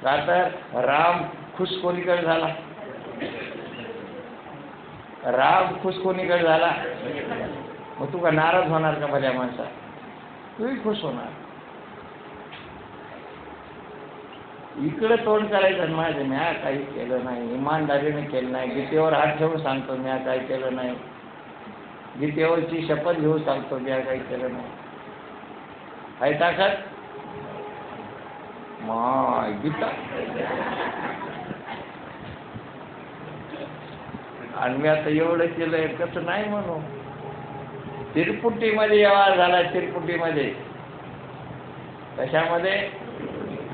का तर राम खुश कोणीकडे झाला? राम खुश कोणीकडे झाला? मग तू का नाराज होणार का भल्या माणसा? तूही खुश होणार. इकडे तोंड करायचं माझं, म्या काही केलं नाही, इमानदारीने केलं नाही, गीतेवर हात ठेवून सांगतो म्या काही केलं नाही, गीतेवरची शपथ घेऊन सांगतो म्या काही केलं नाही. काही ताकद माय गीता. आणि मी आता एवढं केलंय कसं नाही म्हणू. तिरपुटीमध्ये व्यवहार झाला, तिरपुटीमध्ये. कशामध्ये?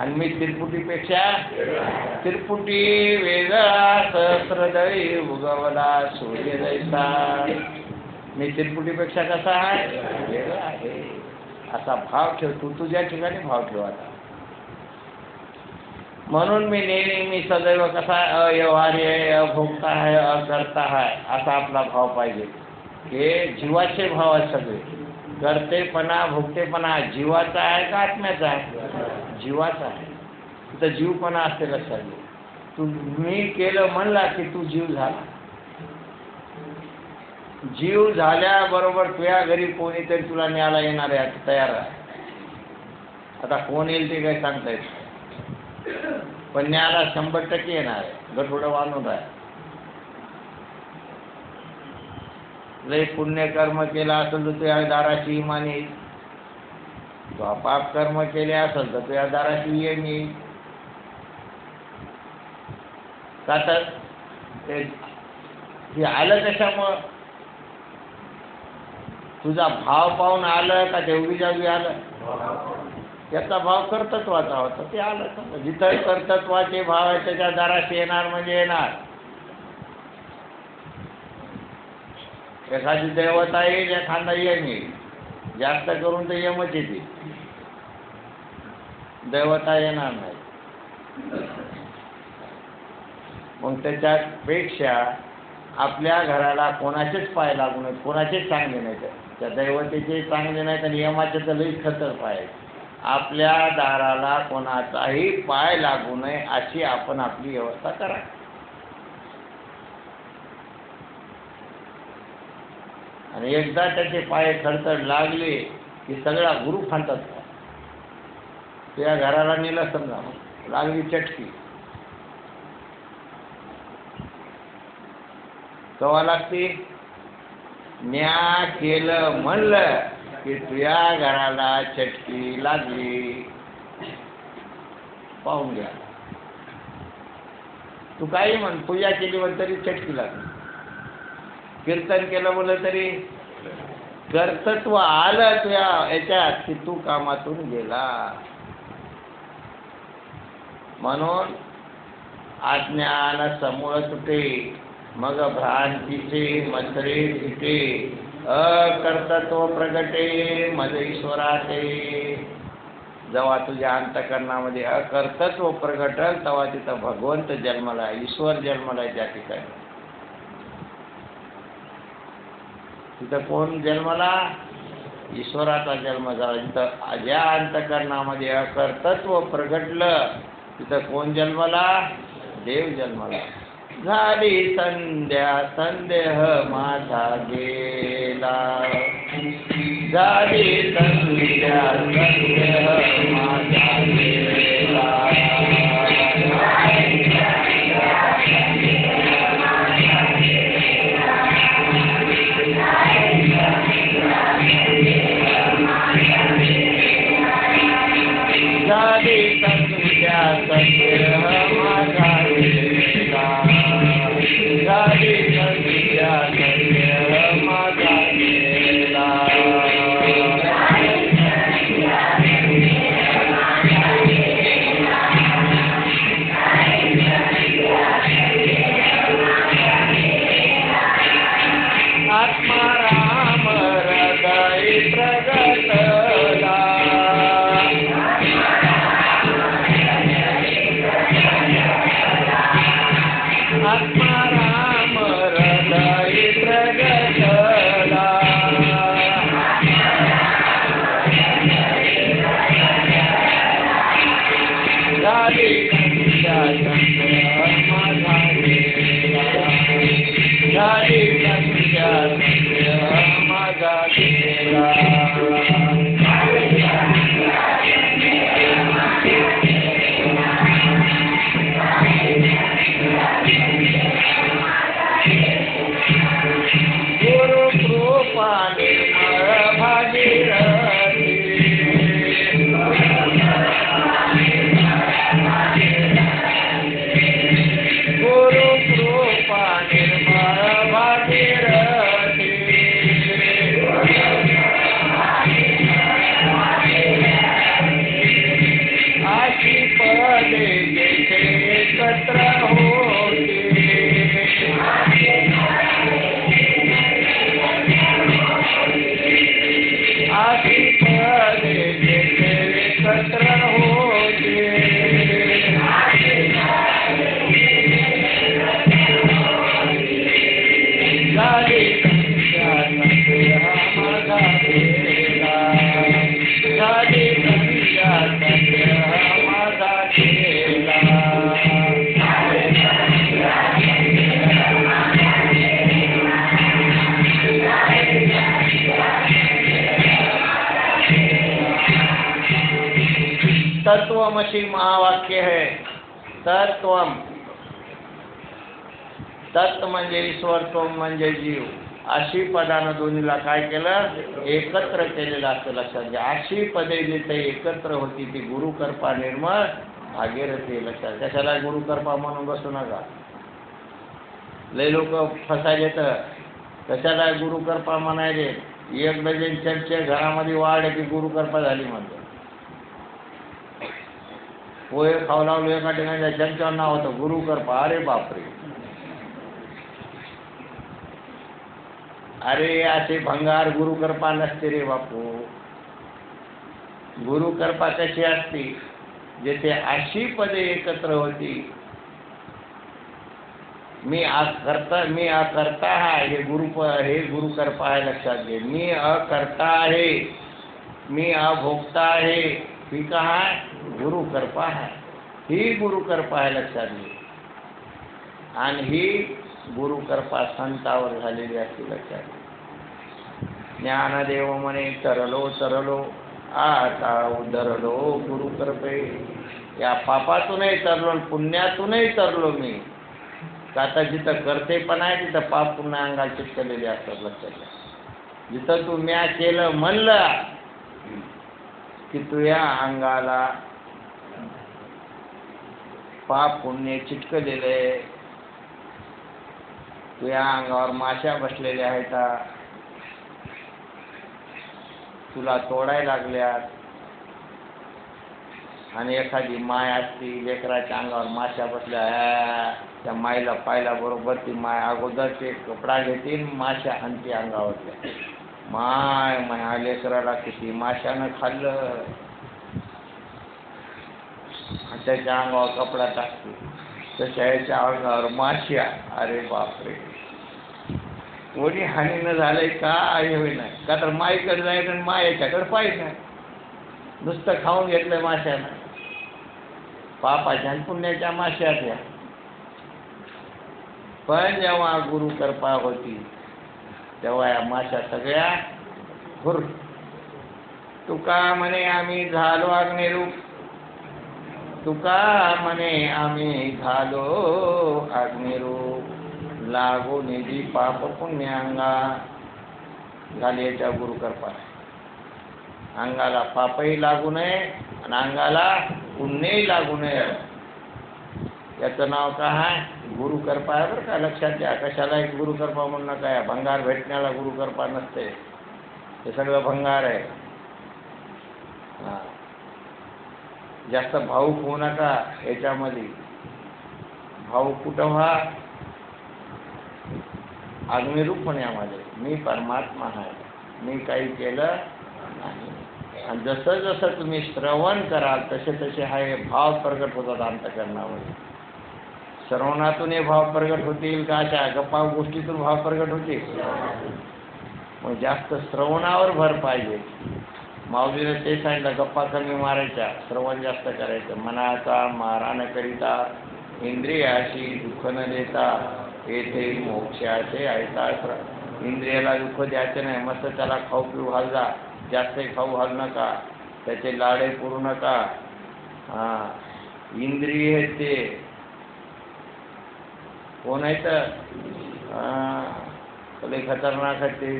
आणि मी तिरपुटीपेक्षा तिरपुटी वेगळा सहस्रदळी उगवला सूर्य जैसा. मी तिरपुटीपेक्षा कसा आहे? वेगळा आहे. असा भाव ठेव. तू तुझ्या ठिकाणी भाव ठेव आता. म्हणून मी नेहमी सदैव कसा अव्यवहार्य, अभोक्ता आहे, अकर्ता आहे असा आपला भाव पाहिजे. हे जीवाचे भाव आहेत सगळे. करतेपणा, भोगतेपणा जीवाचा आहे का आत्म्याचा आहे? जीवाचा आहे. तिथं जीवपणा असते लक्षात घे. तू मी केलं म्हणला की तू जीव झाला. जीव झाल्याबरोबर तुझ्या घरी कोणीतरी तुला न्यायला येणार आहे, तयार आहे. आता कोण येईल ते काही सांगता येत नाही, पण न्यायला 100% येणार आहे. गठोडं बांधून आहे. लय पुण्यकर्म केला असेल तर तुझ्या दाराशी इमान येईल. तो पाप कर्म केले असेल तर तुझ्या दाराशी येईन येईल. का तर ते आलं कशामुळं? तुझा भाव पाहून आलं का देवगी जागी आलं? त्याचा भाव कर्तृत्वाचा होता, ते आलं. जिथं कर्तृत्वाचे भाव आहे त्याच्या दाराशी येणार म्हणजे येणार. एखादी देवता येईल, एखादा यम येईल. जास्त करून तर यमच येते, देवता येणार नाही. मग त्याच्यापेक्षा आपल्या घराला कोणाचेच पाय लागू नये, कोणाचेच चांगले नाही. त्या दैवतेचे चांगले नाहीत आणि यमाचे तर लईच खतर पाय. आपल्या दाराला कोणाचाही पाय लागू नये अशी आपण आपली व्यवस्था करा. आणि एकदा त्याचे पाय खडतड लागले की सगळा गुरु फांतात. त्या घराला नेलं समजा, लागली चटकी, कवा लागते? न्या केलं म्हणलं की तुझ्या घराला चटकी लागली. पाहून घ्या. तू काही म्हण, पूजा केली म्हण तरी चटकी लागली. कीर्तन केलं म्हणलं तरी कर्तृत्व आलं तुझ्या याच्यात की तू कामातून गेला. म्हणून अज्ञान समूळ तुटे, मग भ्रांतीचे मथरे फिटे. अकर्तत्व प्रगटे मज ईश्वराचे. जेव्हा तुझ्या अंतकरणामध्ये अकर्तत्व प्रगटल तेव्हा तिथं भगवंत जन्मला, ईश्वर जन्मला. त्या ठिकाणी तिथं कोण जन्मला? ईश्वराचा जन्म झाला. जिथं ज्या अंतकरणामध्ये अकर्तत्व प्रगटलं तिथं कोण जन्मला? देव जन्मला. झाली संध्या संदेह माझा गेला. झाली संध्या संदेह माझा गेला. झाली संध्या संदेह माझा गेला. झाली संध्या संदेह माझा गेला. आत्माराम हृदय प्रगटला. झाली संध्या संध्या माझा गेला, झाली संध्या संध्या माझा गेला. गुरु कृपा निर्मळ भागीरथी, गुरु कृपा निर्मळ भागीरथी, अशी पदे जेथे एकत्र होती, अशी पदे जेथे एकत्र होते, झाली संध्या संध्या माझा गेला, झाली संध्या संध्या माझा गेला. तत्वमसी महावाक्य है. तत्वम, तत् म्हणजे ईश्वर, त्वम म्हणजे जीव. अशी पदानं दोन्हीला काय केलं, एकत्र केलेलं असं लक्षात घ्या. अशी पदे जिथे एकत्र होती ती गुरुकृपा निर्मळ भागीरथी. लक्षात. कशाला गुरुकृपा म्हणून बसू नका, लय लोक फसायले. तर कशाला गुरुकृपा म्हणायले, एक डझन चमचे घरामध्ये वाढ की गुरुकृपा झाली म्हणतो. पोहे खाऊ लावलो एका ठिकाणी चमच्यावर नाव होतं गुरुकृपा. अरे बापरे, अरे असे भंगार गुरुकृपा नसते रे बापू. गुरुकृपा कशी असते, जेथे अशी पदे एकत्र होती. मी अकर्ता आहे, हे गुरुकृपा आहे. लक्षात घे. मी अकर्ता आहे, मी अभोक्ता आहे, ही कहा गुरुकृपा आहे. ही गुरुकृपा आहे. लक्षात घे. आणि ही गुरुकृपा संतावर झालेली असते. लक्षात घे. ज्ञानदेव म्हणे तरलो तरलो आता उधरलो गुरुकृपे. या पापातूनही तरलो, पुण्यातूनही तरलो मी. आता जिथं करते पण आहे तिथं पाप पुन्हा अंगाला चिटकलेले असतात. लक्षात घ्या. जिथं तू म्या केलं म्हणलं की तुझ्या अंगाला पाप पुण्य चिटकलेले, तुझ्या अंगावर माशा बसलेल्या आहेत, तुला तोडायला लागल्यात. आणि एखादी माय असती, लेकराच्या अंगावर माशा बसल्या, त्या माईला पाहिला बरोबर ती माय अगोदर ते कपडा घेते, माशा आणते अंगावरल्या. माय माझ्या लेकराला किती माशानं खाल्लं, त्याच्या अंगावर कपडा टाकते, तशा याच्या अंगावर माश्या. अरे बापरे, कोणी हानीनं झालंय का हे नाही का. तर माईकडे जायचं आणि माय याच्याकडे पाहिजे नाही, नुसतं खाऊन घेतलं माश्यानं. पापाच्या आणि पुण्याच्या माश्या त्या. पण जेव्हा गुरुकृपा होती तेव्हा या माशा सगळ्या हुर. तुका म्हणे आम्ही झालो अग्निरूप, तुका म्हणे आम्ही झालो अग्निरूप. लागो निधी पाप पुण्य अंगा. झाली याच्या गुरुकृपा. अंगाला पापही लागू नये आणि अंगाला पुण्यही लागू नये. याचं नाव काय आहे, गुरुकृपा आहे. बरं का, लक्षात घ्या. कशाला एक गुरुकृपा म्हणून नका. भंगार भेटण्याला गुरुकृपा नसते, हे सगळं भंगार आहे. हां, जास्त भावुक होऊ नका याच्यामध्ये. भावुक कुठं व्हा, अग्निरूप होण्यामध्ये. मी परमात्मा आहे, मी काही केलं नाही. आणि जसं जसं तुम्ही श्रवण कराल तसे तसे हा हे भाव प्रगट होतात अंतःकरणामध्ये. श्रवणातून हे भाव प्रगट होतील का अशा गप्पा गोष्टीतून भाव प्रगट होतील. मग जास्त श्रवणावर भर पाहिजे. माऊलीने ते सांगितलं, गप्पा कमी मारायच्या, श्रवण जास्त करायचं. मनाचा मारा न करिता, इंद्रियाशी दुःख न देता, येथे मोक्षाचे ऐता. इंद्रियाला दुःख द्यायचं नाही, मस्त त्याला खाऊ पिऊ घाल जा, जास्तही खाऊ घालू नका, त्याचे लाडे पुरू नका. इंद्रिय ते कोण आहे तर खतरनाक आहे ते.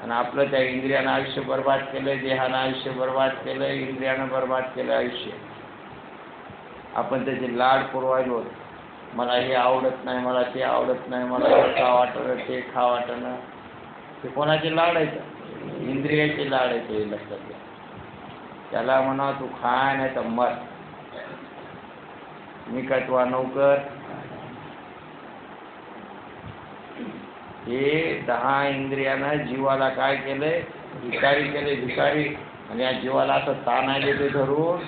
आणि आपलं त्या इंद्रियानं आयुष्य बर्बाद केलं, देहानं आयुष्य बर्बाद केलं, इंद्रियानं बर्बाद केलं आयुष्य. आपण त्याचे लाड पुरवायलो, मला हे आवडत नाही, मला ते आवडत नाही, मला हे खा वाटणं, ते खा वाटणं. ते कोणाचे लाड आहेत? इंद्रियाचे लाड आहेत, हे लक्षात घ्या. त्याला म्हणा तू खाय नाही तर मर, मी काय तुझा नोकर. हे 10 इंद्रियानं जीवाला काय केलंय? भिकारी केले, भिकारी. आणि या जीवाला असं ताण आले ते धरून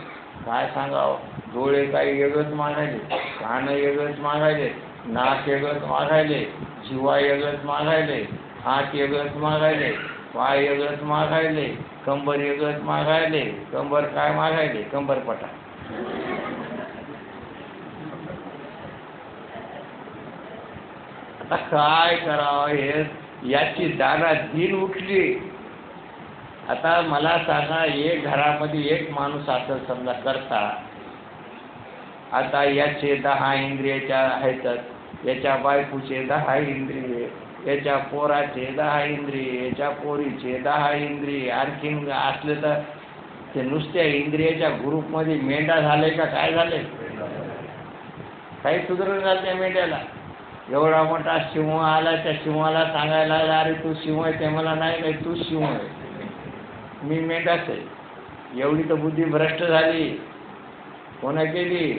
काय सांगावं. डोळे काही वेगळंच मागायले, कान वेगळंच मागायले, नाक वेगळंच मागायले, जीवा वेगळंच मागायले, हात वेगळंच मागायले, पाय वेगळंच मागायले, कंबर वेगळंच मागायले. कंबर काय मागायले? कंबरपटा. आता काय करावं? हे याची दाना दिन उठली. आता मला सांगा, एक घरामध्ये एक माणूस असं समजा करता, आता याचे 10 इंद्रियाच्या आहेत, याच्या बायकोचे 10 इंद्रिय, याच्या पोराचे 10 इंद्रिय, याच्या पोरीचे 10 इंद्रिय, आणखीन असले तर ते नुसत्या इंद्रियाच्या ग्रुपमध्ये मेंढा झाले का काय झाले? काही सुधारण झालं त्या मेंढ्याला. एवढा मोठा सिंह आला, त्या सिंहाला सांगायला, अरे तू सिंह आहे. ते मला नाही, नाही तू सिंह आहे, मी मेंढाच आहे. एवढी तर बुद्धी भ्रष्ट झाली. कोणा केली?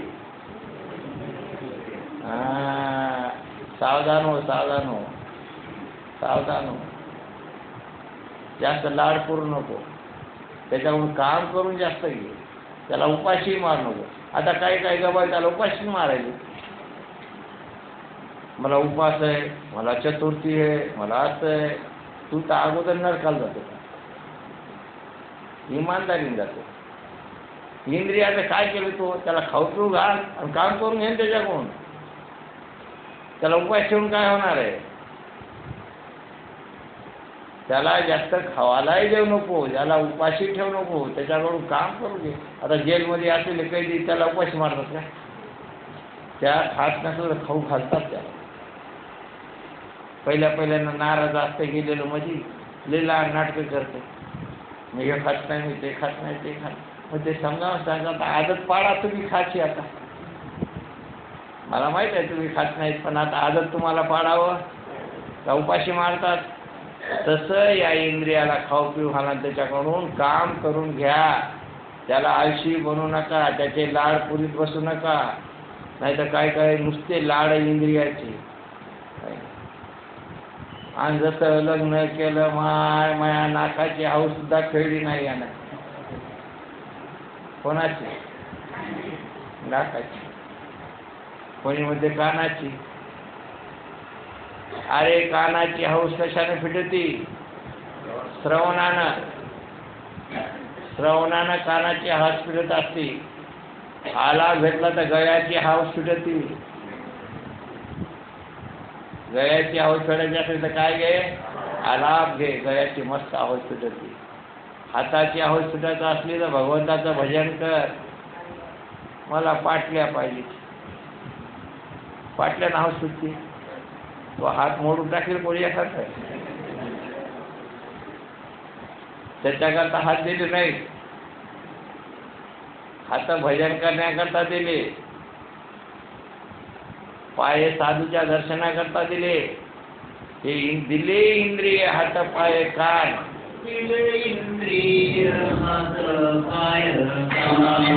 सावधान हो, सावधान हो, सावधान हो. जास्त लाड करू नको, त्याच्याकडून काम करून जास्त घे, त्याला उपाशी मार नको. आता काही काही गबाळ त्याला उपाशी मारायचे. मला उपास आहे, मला चतुर्थी आहे, मला असं आहे. तू तर अगोदर नरकाला जातो, इमानदारीने जातो. इंद्रियाचं काय केलं तो? त्याला खाऊ पिऊ घाल आणि काम करून घे त्याच्याकडून. त्याला उपास ठेवून काय होणार आहे? त्याला जास्त खावायलाही देऊ नको, त्याला उपाशी ठेवू नको, त्याच्याकडून काम करू दे. आता जेलमध्ये असलेले कैदी त्याला उपाशी मारतात का? त्या खात नसलं तर खाऊ घालतात त्याला. पहिल्यांदा नाराज असते गेलेलं म्हणजे लिला नाटकं करते, मी हे खात नाही, मी ते खात नाही, ते खात. मग ते समजावून सांगा, आदत पाडा तुम्ही खाची. आता मला माहीत आहे तुम्ही खात नाहीत, पण आता आदत तुम्हाला पाडावं का उपाशी मारतात? तसं या इंद्रियाला खाऊ पिऊ घाला, त्याच्याकडून काम करून घ्या. त्याला आळशी बनवू नका, त्याचे लाड पुरीत बसू नका. नाही तर काय काय नुसते लाड इंद्रियाचे. आणि जसं लग्न केलं, माया नाकाची हाऊस सुद्धा खेळली नाही यानं. कोणाची? नाकाची. कोणी मध्ये कानाची. अरे कानाची हाऊस कशाने फिटती? श्रवणानं. श्रवणानं कानाची हाऊस फिटत असते. आला भेटला तर गळ्याची हाऊस फिटती. गळ्याची हाऊस फिटायची असेल तर काय घे? आलाप घे, गळ्याची मस्त हाऊस फिटती. हाताची हाऊस फिटायचं असली तर भगवंताचं भजन कर. मला पाटल्या पाहिजे, पाटल्यानं हाऊस फिटती. तो हात मोडून टाकेल कोणी एखादा, त्याच्याकरता हात दिले नाही. हात भजन करण्याकरता दिले, पाय साधूच्या दर्शनाकरता दिले. हे दिले इंद्रिय हात पाय कान. दिले इंद्रिय हात पाय कान.